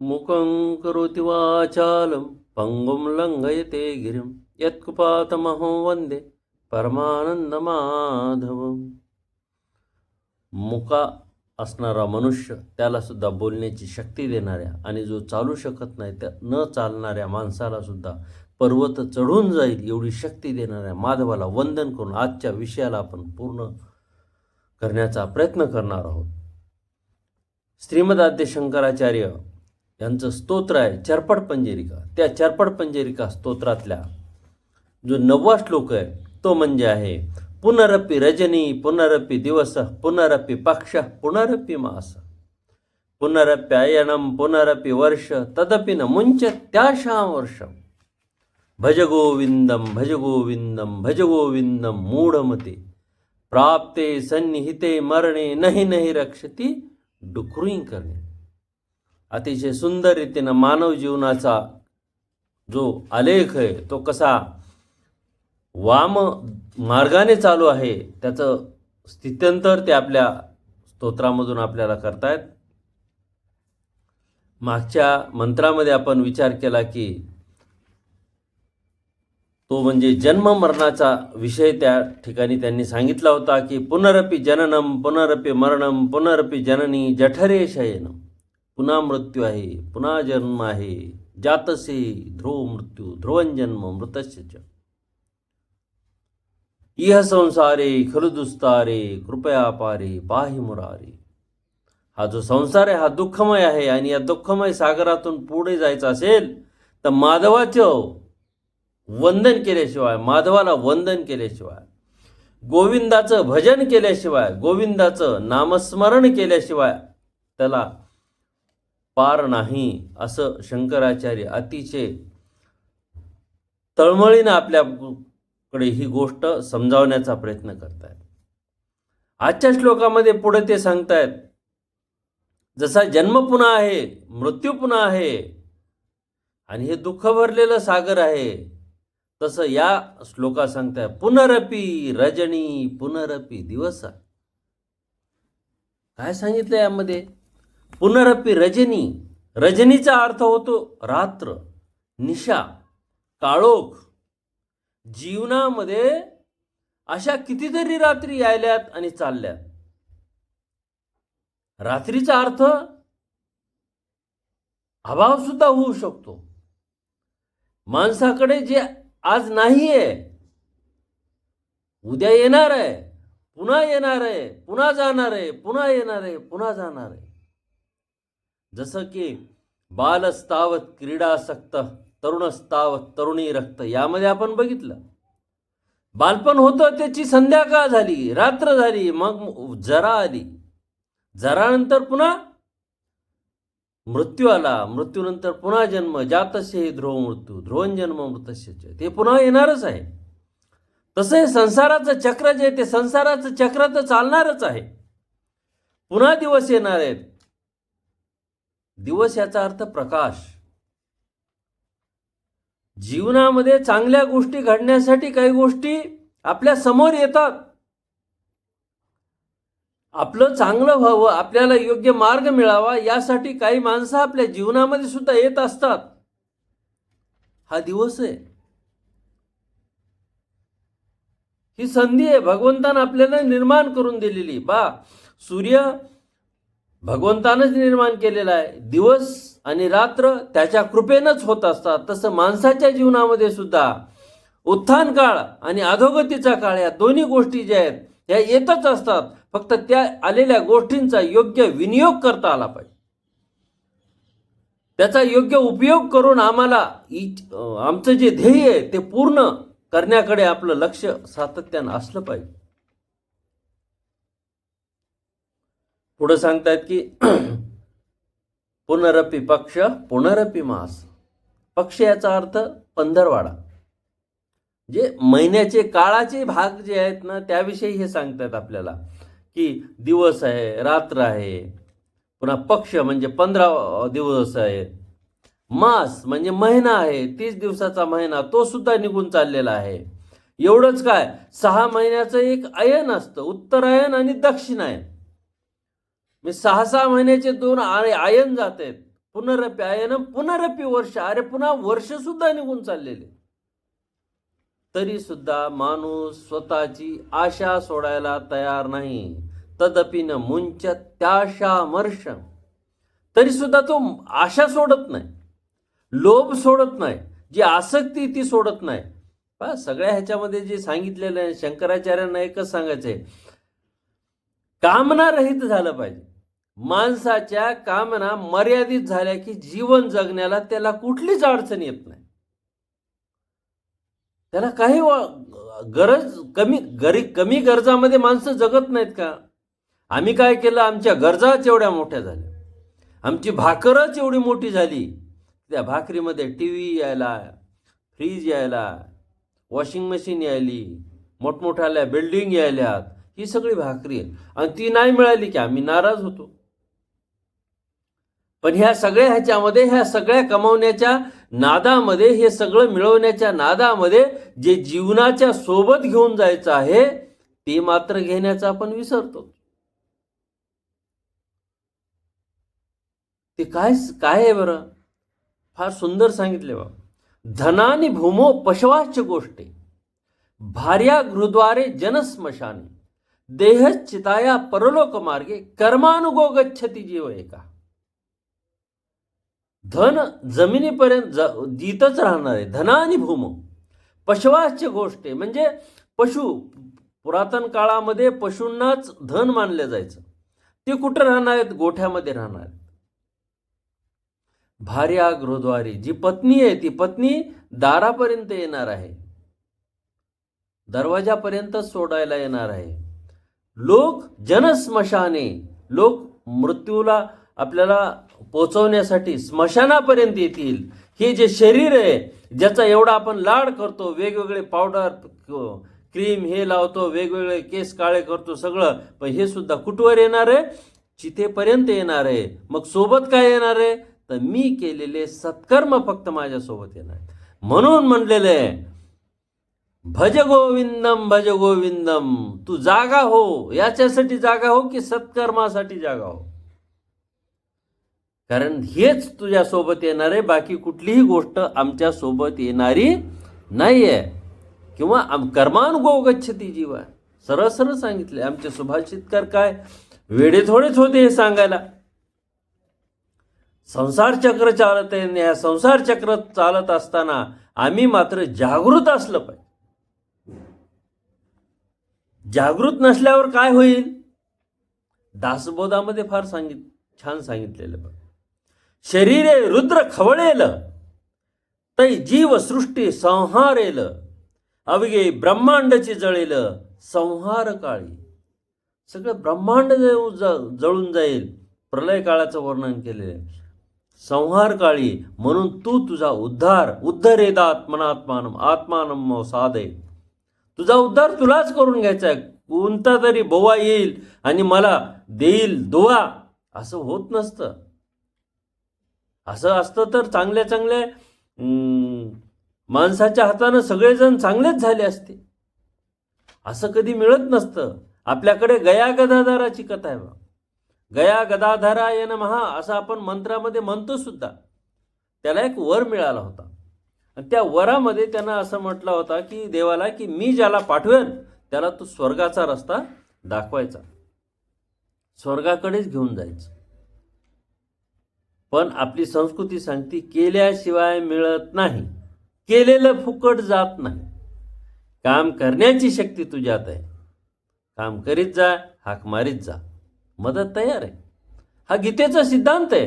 मूकं करोति वाचालं पङ्गुं लङ्घयते गिरिं यत्कृपातमहो वन्दे परमानंदमाधवम. मुका असणारा मनुष्य, त्याला सुद्धा बोलण्याची शक्ती देणाऱ्या आणि जो चालू शकत नाही त्या न चालणाऱ्या माणसाला सुद्धा पर्वत चढून जाईल एवढी शक्ती देणाऱ्या माधवाला वंदन करून आजच्या विषयाला आपण पूर्ण करण्याचा प्रयत्न करणार आहोत. श्रीमदाद्य शंकराचार्य यांचं स्तोत्र आहे चर्पड पंजरिका. त्या चर्पड पंजरिका स्तोत्रातल्या जो 9वा श्लोक आहे तो म्हणजे आहे पुनरपि रजनी पुनरपि दिवस पुनरपि पक्ष पुनरपि मास पुनरप्यायनम पुनरपि वर्ष तदपि न मुंचत्याशां वर्षम भज गोविंदम भज गोविंदम भज गोविंदम मूढमते प्राप्ते सन्निहिते मरणे नहीं नहीं रक्षती डुकरुई करणे. अतिशय सुंदर रीतीनं मानव जीवनाचा जो आलेख आहे तो कसा वाम मार्गाने चालू आहे त्याचं स्थित्यंतर ते आपल्या स्तोत्रामधून आपल्याला करतायत. मागच्या मंत्रामध्ये आपण विचार केला की तो म्हणजे जन्म मरणाचा विषय त्या ठिकाणी त्यांनी सांगितला होता की पुनरपि जननम पुनरपि मरणम पुनरपि जननी जठरे शयनम. पुन्हा मृत्यू आहे, पुन्हा जन्म आहे, जातसे ध्रुव मृत्यू ध्रुवन जन्म मृतस्य च इह संसारे खलु दुस्तारे कृपया पारे पाहि मुरारे. हा जो संसार आहे हा दुःखमय आहे आणि या दुःखमय सागरातून पुढे जायचं असेल तर माधवाचं वंदन केल्याशिवाय, माधवाला वंदन केल्याशिवाय, गोविंदाचं भजन केल्याशिवाय, गोविंदाचं नामस्मरण केल्याशिवाय त्याला पार नाही असं शंकराचार्य अतिशय तळमळीनं आपल्याकडे ही गोष्ट समजावण्याचा प्रयत्न करतायत. आजच्या श्लोकामध्ये पुढे ते सांगतायत जसा जन्म पुन्हा आहे, मृत्यू पुन्हा आहे आणि हे दुःख भरलेलं सागर आहे, तसं या श्लोकात सांगताय पुनरपि रजनी पुनरपि दिवस. काय सांगितलं यामध्ये? पुनरपि रजनी. रजनीचा अर्थ होतो रात्र, निशा, काळोख. जीवनामध्ये अशा कितीतरी रात्री यायल्यात आणि चालल्यात. रात्रीचा अर्थ अभाव सुद्धा होऊ शकतो. माणसाकडे जे आज नाही आहे उद्या येणार आहे, पुन्हा येणार आहे, पुन्हा जाणार आहे, पुन्हा येणार आहे, पुन्हा जाणार आहे. जसं की बालस्तावत क्रीडासक्त तरुणस्तावत तरुणी रक्त यामध्ये आपण बघितलं. बालपण होतं त्याची संध्याकाळ झाली, रात्र झाली, मग जरा आली, जरानंतर पुन्हा मृत्यू आला, मृत्यूनंतर पुन्हा जन्म, जातस्य ध्रुव मृत्यू ध्रुवन जन्म मृतस्य च. ते पुन्हा येणारच आहे. तसं हे संसाराचं चक्र जे ते संसाराचं चक्र तर चालणारच आहे. पुन्हा दिवस येणार आहेत. दिवस याचा अर्थ प्रकाश. जीवनामध्ये चांगल्या गोष्टी घडण्यासाठी काही गोष्टी आपल्या समोर येतात. आपलं चांगलं व्हावं, आपल्याला योग्य मार्ग मिळावा यासाठी काही माणसं आपल्या जीवनामध्ये सुद्धा येत असतात. हा दिवस आहे, ही संधी आहे भगवंतानं आपल्याला निर्माण करून दिलेली. सूर्य भगवंतानंच निर्माण केलेला आहे. दिवस आणि रात्र त्याच्या कृपेनंच होत असतात. तसं माणसाच्या जीवनामध्ये सुद्धा उत्थान काळ आणि अधोगतीचा काळ या दोन्ही गोष्टी ज्या आहेत ह्या येतच असतात. फक्त त्या आलेल्या गोष्टींचा योग्य विनियोग करता आला पाहिजे. त्याचा योग्य उपयोग करून आम्हाला आमचं जे ध्येय आहे ते पूर्ण करण्याकडे आपलं लक्ष सातत्यानं असलं पाहिजे. पुढे सांगतायत की पुनरपि पक्ष पुनरपि मास. पक्ष याचा अर्थ पंधरवाडा. जे महिन्याचे काळाचे भाग जे आहेत ना त्याविषयी हे सांगतात आपल्याला की दिवस आहे, रात्र आहे, पुन्हा पक्ष म्हणजे 15 दिवस आहे, मास म्हणजे महिना आहे, 30 दिवसाचा महिना तो सुद्धा निघून चाललेला आहे. एवढंच काय 6 महिन्याचं एक अयन असतं, उत्तरायण आणि दक्षिणायन. मी 6-6 महिन्याचे 2 आयन जात आहेत. पुनरप्यायनम पुनरपि वर्ष. अरे पुन्हा वर्ष सुद्धा निघून चाललेले, तरी सुद्धा माणूस स्वतःची आशा सोडायला तयार नाही. तदपि न मुंच त्याशामर्ष. तरी सुद्धा तो आशा सोडत नाही, लोभ सोडत नाही, जी आसक्ती ती सोडत नाही. पहा सगळ्या ह्याच्यामध्ये जे सांगितलेलं आहे, शंकराचार्यांना एकच सांगायचंय, कामना रहित झालं पाहिजे. माणसाच्या कामना मर्यादित झाल्या की जीवन जगण्याला त्याला कुठलीच अडचण येत नाही. त्याला काही गरज कमी गरजामध्ये माणसं जगत नाहीत का? आम्ही काय केलं, आमच्या गरजाच एवढ्या मोठ्या झाल्या, आमची भाकरच एवढी मोठी झाली, त्या भाकरीमध्ये टी व्ही यायला, फ्रीज यायला, वॉशिंग मशीन यायली, मोठमोठ्याल्या बिल्डिंग यायल्यात, ही सगळी भाकरी आहे. आणि ती नाही मिळाली की आम्ही नाराज होतो. पण ह्या सगळ्या कमावण्याच्या नादामध्ये, हे सगळं मिळवण्याच्या नादामध्ये जे जीवनाच्या सोबत घेऊन जायचं आहे ते मात्र घेण्याचं आपण विसरतो. ते काय आहे बरं? फार सुंदर सांगितले बा. धनानी भूमो पशवाच गोष्टी, भार्या गृद्वारे जनस्मशाने, देहचिताया परलोक मार्गे, कर्मानुगो गच्छति जीव एका. धन जमिनीपर्यंत जिथंच राहणार आहे. धनानी भूमो पशवाच गोष्टी, म्हणजे पशु, पुरातन काळामध्ये पशूंनाच धन मानलं जायचं. ते कुठं राहणार आहेत? गोठ्यामध्ये राहणार आहेत. भार्या गृहद्वारी, जी पत्नी आहे ती पत्नी दारापर्यंत येणार आहे, दरवाजापर्यंत सोडायला येणार आहे. लोक जनस्मशाने, लोक मृत्यूला आपल्याला पोचवण्यासाठी स्मशानापर्यंत येतील. हे जे शरीर आहे ज्याचा एवढा आपण लाड करतो, वेगवेगळे पावडर क्रीम हे लावतो, वेगवेगळे केस काळे करतो सगळं, पण हे सुद्धा कुठवर येणार आहे? चितेपर्यंत येणार आहे. मग सोबत काय येणार आहे? तर मी केलेले सत्कर्म फक्त माझ्यासोबत येणार. म्हणून म्हणलेलं आहे, भज गोविंदम भज गोविंदम. तू जागा हो, याच्यासाठी जागा हो की सत्कर्मासाठी जागा हो, कारण हेच तुझ्या सोबत येणार आहे. बाकी कुठलीही गोष्ट आमच्या सोबत येणारी नाहीये. किंवा कर्मानुगो गच्छति जीवा, सरळ सरळ सांगितले. आमचे सुभाषितकार काय वेडे थोडेच होते हे सांगायला. संसार चक्र चालत आहे, या संसार चक्र चालत असताना आम्ही मात्र जागृत असलं पाहिजे. जागृत नसल्यावर काय होईल? दासबोधामध्ये फार छान सांगितलेलं बघ. शरीरे रुद्र खवळेल, तै जीव सृष्टी संहारेल, अवघे ब्रह्मांडची जळेल संहार काळी. सगळं ब्रह्मांड जळून जाईल. प्रलय काळाचं वर्णन केलेलं आहे. संहार काळी, म्हणून तू तुझा उद्धरेदात्मनात्मानम आत्मानम साधे. तुझा उद्धार तुलाच करून घ्यायचा आहे. कोणता तरी बोवा येईल आणि मला देईल दुवा, असं होत नसतं. असं असतं तर चांगल्या माणसाच्या हातानं सगळेजण चांगलेच झाले असते. असं कधी मिळत नसतं. आपल्याकडे गया गदाधाराची कथा आहे बा. गया गदाधराय नमः असं आपण मंत्रामध्ये म्हणतो सुद्धा. त्याला एक वर मिळाला होता आणि त्या वरामध्ये त्यानं असं म्हटलं होता की देवाला, की मी ज्याला पाठवेन त्याला तू स्वर्गाचा रस्ता दाखवायचा, स्वर्गाकडेच घेऊन जायचं. पण आपली संस्कृती सांगते केल्याशिवाय मिळत नाही, केलेलं फुकट जात नाही. काम करण्याची शक्ती तुझ्यात आहे. काम करीत जा, हाक मारीत जा, मदत तयार आहे. हा गीतेचा सिद्धांत आहे.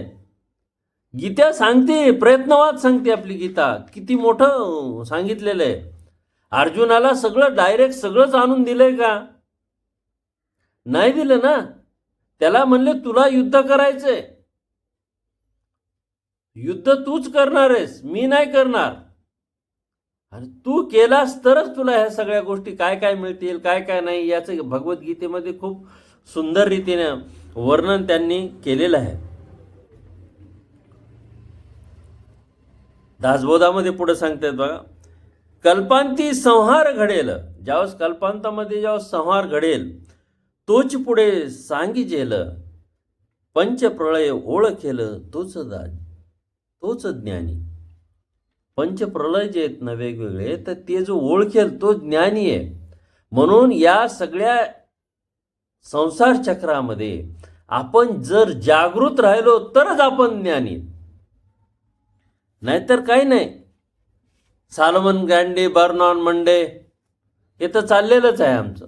गीता सांगते, प्रयत्नवाद सांगते आपली गीता. किती मोठं सांगितलेलं आहे. अर्जुनाला सगळं डायरेक्ट सगळंच आणून दिलंय का? नाही दिलं ना. त्याला म्हणले तुला युद्ध करायचंय, युद्ध तूच करणार आहेस, मी नाही करणार. आणि तू केलास तरच तुला ह्या सगळ्या गोष्टी काय काय मिळतील, काय काय नाही, याचं भगवद्गीतेमध्ये खूप सुंदर रीतीने वर्णन त्यांनी केलेलं आहे. दासबोधामध्ये पुढे सांगतात बघा, कल्पांती संहार घडेल. ज्यावेळेस कल्पांतामध्ये ज्यावेळेस संहार घडेल, तोच पुढे सांगिजेल, पंचप्रळय ओळखेल तोच तोच ज्ञानी. पंचप्रलय जे आहेत ना वेगवेगळे, तर ते जो ओळखेल तो ज्ञानी आहे. म्हणून या सगळ्या संसार चक्रामध्ये आपण जर जागृत राहिलो तरच आपण ज्ञानी, नाहीतर काही नाही. सालमन गांडी, बर्नॉन मंडे हे तर चाललेलंच आहे आमचं.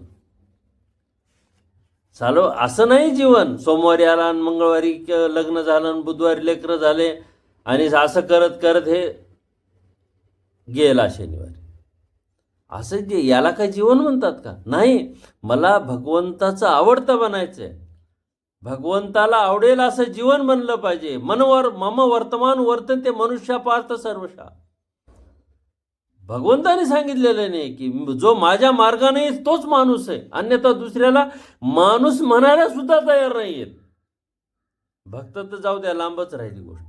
असं नाही जीवन. सोमवारी आला आणि मंगळवारी लग्न झालं आणि बुधवारी लेकरं झाले आणि असं करत करत हे गेला शनिवारी. असं जे याला काय जीवन म्हणतात का? नाही. मला भगवंताचं आवडतं बनायचं आहे. भगवंताला आवडेल असं जीवन बनलं पाहिजे. मम वर्तमान वर्तते मनुष्य पार्थ सर्वशा. भगवंताने सांगितलेलं नाही की जो माझ्या मार्गाने येईल तोच माणूस आहे, अन्यथा दुसऱ्याला माणूस म्हणायला सुद्धा तयार नाहीयेत. भक्त तर जाऊ द्या, लांबच राहिली गोष्ट.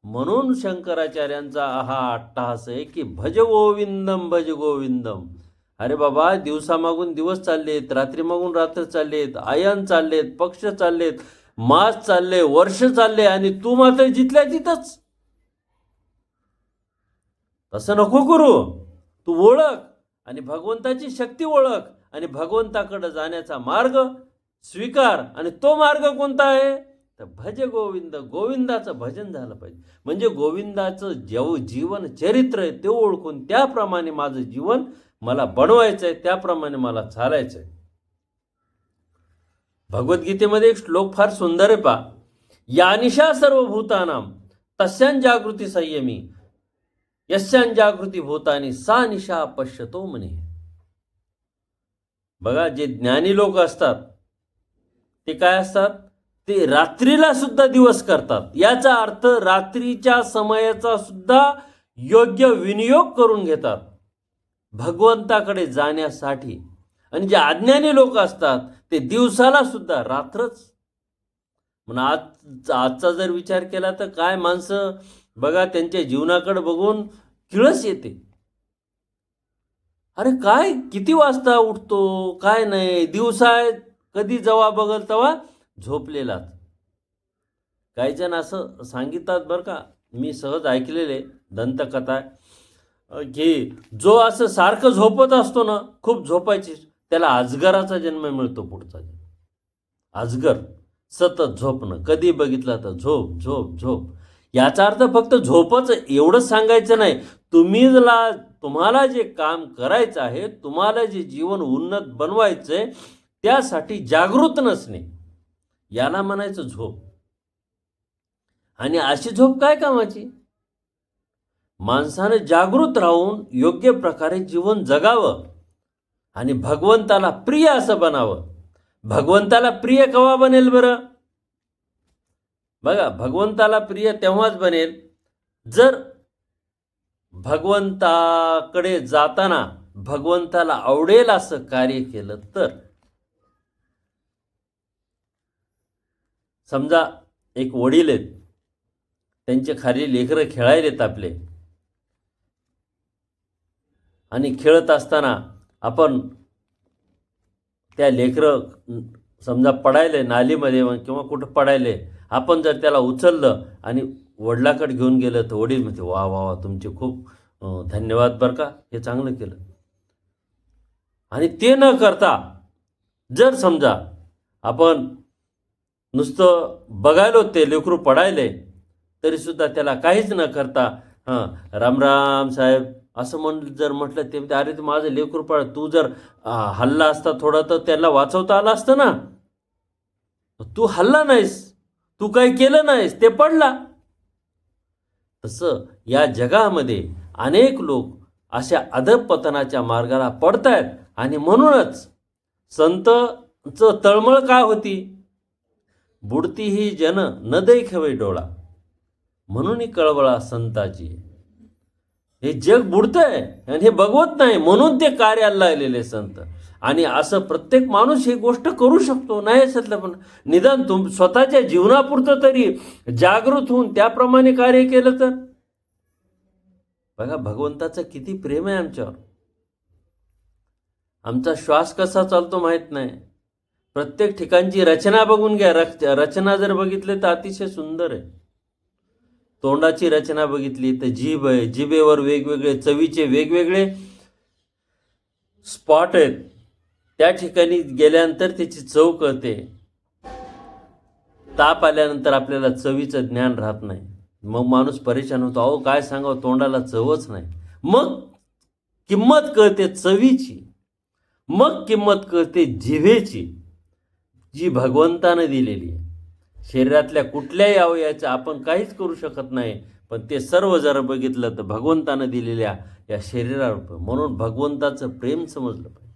म्हणून शंकराचार्यांचा हा अट्टहास आहे की भज गोविंदम भज गोविंदम. अरे बाबा, दिवसामागून दिवस चाललेत, रात्रीमागून रात्र चाललेत, आयन चाललेत, पक्ष चाललेत, मास चालले, वर्ष चालले, आणि तू मात्र जिथल्या तिथंच. तसं नको करू. तू ओळख आणि भगवंताची शक्ती ओळख आणि भगवंताकडे जाण्याचा मार्ग स्वीकार. आणि तो मार्ग कोणता आहे? तर भज गोविंद. गोविंदाचं भजन झालं पाहिजे. म्हणजे गोविंदाचं जीवन चरित्र आहे ते ओळखून त्याप्रमाणे माझं जीवन मला बनवायचं आहे, त्याप्रमाणे मला चालायचं आहे. भगवद्गीतेमध्ये एक श्लोक फार सुंदर आहे पहा. यानिशा सर्वभूतानाम तस्यां जागृती संयमी यस्यां जागृती भूतानी सा निशा पश्यतो म्हणे. बघा, जे ज्ञानी लोक असतात ते काय असतात? ते रात्रीला सुद्धा दिवस करतात. याचा अर्थ रात्रीच्या समयाचा सुद्धा योग्य विनियोग करून घेतात भगवंताकडे जाण्यासाठी. आणि जे अज्ञानी लोक असतात ते दिवसाला सुद्धा रात्रच. म्हणून आजचा जर विचार केला तर काय माणसं बघा, त्यांच्या जीवनाकडे बघून किळस येते. अरे काय, किती वाजता उठतो काय नाही, दिवसा कधी जेव्हा बघल तेव्हा झोपलेलाच. काही जण असं सांगिततात बरं का, मी सहज ऐकलेले दंतकथा, की जो असं सारखं झोपत असतो ना, खूप झोपायची, त्याला अजगराचा जन्म मिळतो पुढचा. अजगर, सतत झोपणं, कधी बघितलं तर झोप झोप झोप. याचा अर्थ फक्त झोपच एवढंच सांगायचं नाही. तुम्हाला जे काम करायचं आहे, तुम्हाला जे जीवन उन्नत बनवायचं आहे, त्यासाठी जागृत नसणे याला म्हणायचं झोप. आणि अशी झोप काय कामाची? माणसाने जागृत राहून योग्य प्रकारे जीवन जगावं आणि भगवंताला प्रिय असं बनावं. भगवंताला प्रिय केव्हा बनेल बरं? बघा, भगवंताला प्रिय तेव्हाच बनेल जर भगवंताकडे जाताना भगवंताला आवडेल असं कार्य केलं तर. समजा एक वडील आहेत, त्यांचे खाली लेकरं खेळायलेत आपले, आणि खेळत असताना आपण त्या लेकरं समजा पडायले नालीमध्ये किंवा कुठं पडायले, आपण जर त्याला उचललं आणि वडिलाकडे घेऊन गेलं तर वडील म्हणते, वा वा वा, तुमचे खूप धन्यवाद बरं का, हे चांगलं केलं. आणि ते न करता जर समजा आपण नुसतं बघायलो ते लेकरू पडायले, तरीसुद्धा त्याला काहीच न करता राम राम साहेब असं जर म्हटलं, ते अरे ते माझं लेकरू पड, तू जर हल्ला असता थोडा तर त्याला वाचवता आलं असतं ना. तू हल्ला नाहीस, तू काही केलं नाहीस, ते पडला. तसं या जगामध्ये अनेक लोक अशा अधपतनाच्या मार्गाला पडतायत. आणि म्हणूनच संतचं तळमळ काय होती? बुडती ही जन न देखवे डोळा, म्हणून कळवळा संताची. हे जग बुडतंय आणि हे बघवत नाही, म्हणून ते कार्याला लागलेले संत. आणि असं प्रत्येक माणूस ही गोष्ट करू शकतो, नाही असलं पण निदान स्वतःच्या जीवनापुरतं तरी जागृत होऊन त्याप्रमाणे कार्य केलं तर. बघा, भगवंताचं किती प्रेम आहे आमच्यावर. आमचा श्वास कसा चालतो माहीत नाही. प्रत्येक ठिकाणची रचना बघून घ्या. रचना जर बघितली तर अतिशय सुंदर आहे. तोंडाची रचना बघितली तर जीभ आहे, जिभेवर वेगवेगळे चवीचे वेगवेगळे स्पॉट आहेत. त्या ठिकाणी गेल्यानंतर त्याची चव कळते. ताप आल्यानंतर आपल्याला चवीचं ज्ञान राहत नाही, मग माणूस परेशान होतो. अहो काय सांगावं, तोंडाला चवच नाही. मग किंमत कळते चवीची, मग किंमत कळते जिभेची, जी भगवंतानं दिलेली आहे. शरीरातल्या कुठल्याही अवयवाचं आपण काहीच करू शकत नाही, पण ते सर्व जर बघितलं तर भगवंतानं दिलेल्या या शरीरावर, म्हणून भगवंताचं प्रेम समजलं पाहिजे.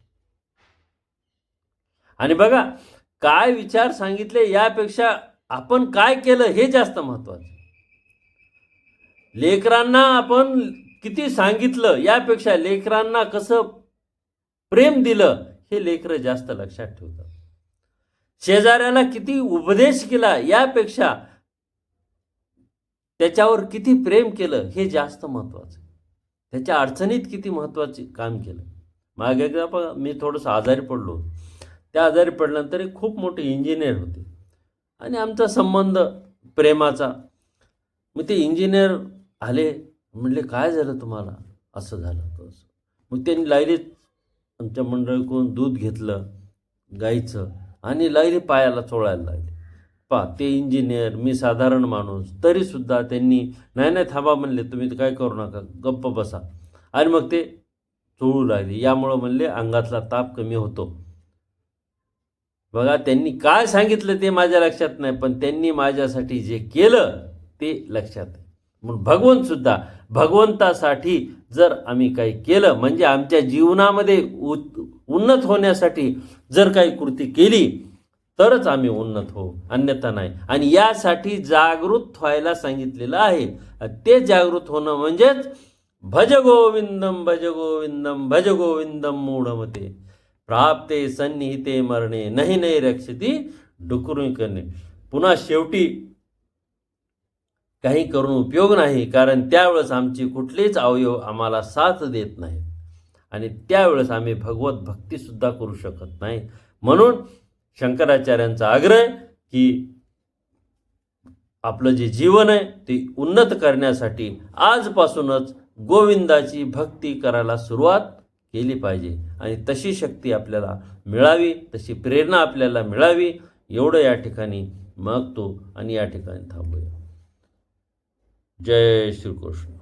आणि बघा, काय विचार सांगितले यापेक्षा आपण काय केलं हे जास्त महत्त्वाचं. लेकरांना आपण किती सांगितलं यापेक्षा लेकरांना कसं प्रेम दिलं हे लेकरं जास्त लक्षात ठेवतात. शेजाऱ्याला किती उपदेश केला यापेक्षा त्याच्यावर किती प्रेम केलं हे जास्त महत्त्वाचं. त्याच्या अडचणीत किती महत्त्वाचे काम केलं. मागे एकदा मी थोडंसं आजारी पडलो. त्या आजारी पडल्यानंतर एक खूप मोठे इंजिनियर होते आणि आमचा संबंध प्रेमाचा. मग ते इंजिनियर आले, म्हणले काय झालं तुम्हाला, असं झालं तसं. मग त्यांनी लायलीत आमच्या मंडळीकडून दूध घेतलं गाईचं आणि लायली पायाला चोळायला लागले. ते इंजिनियर, मी साधारण माणूस, तरीसुद्धा त्यांनी नाही थांबा म्हणले, तुम्ही काय करू नका, गप्प बसा. आणि मग ते चोळू लागले. यामुळं म्हणले अंगातला ताप कमी होतो. बघा, त्यांनी काय सांगितलं ते माझ्या लक्षात नाही, पण त्यांनी माझ्यासाठी जे केलं ते लक्षात आहे. म्हणून भगवंतसुद्धा, भगवंतासाठी जर आम्ही काही केलं म्हणजे आमच्या जीवनामध्ये उन्नत होण्यासाठी जर काही कृती केली तरच आम्ही उन्नत होऊ, अन्यथा नाही. आणि यासाठी जागृत व्हायला सांगितलेलं आहे. ते जागृत होणं म्हणजेच भज गोविंदम भज गोविंदम भज गोविंदम मूढमते, प्राप्ते सन्निहिते मरणे नाही नाही रक्षती डुकरून करणे. पुन्हा शेवटी काही करून उपयोग नाही, कारण त्यावेळेस आमची कुठलेच अवयव आम्हाला साथ देत नाहीत आणि त्यावेळेस आम्ही भगवत भक्तीसुद्धा करू शकत नाही. म्हणून शंकराचार्यांचा आग्रह की आपलं जे जीवन आहे ते उन्नत करण्यासाठी आजपासूनच गोविंदाची भक्ती करायला सुरुवात केली पाहिजे आणि तशी शक्ती आपल्याला मिळावी, तशी प्रेरणा आपल्याला मिळावी, एवढं या ठिकाणी मागतो आणि या ठिकाणी थांबूया. जय श्रीकृष्ण.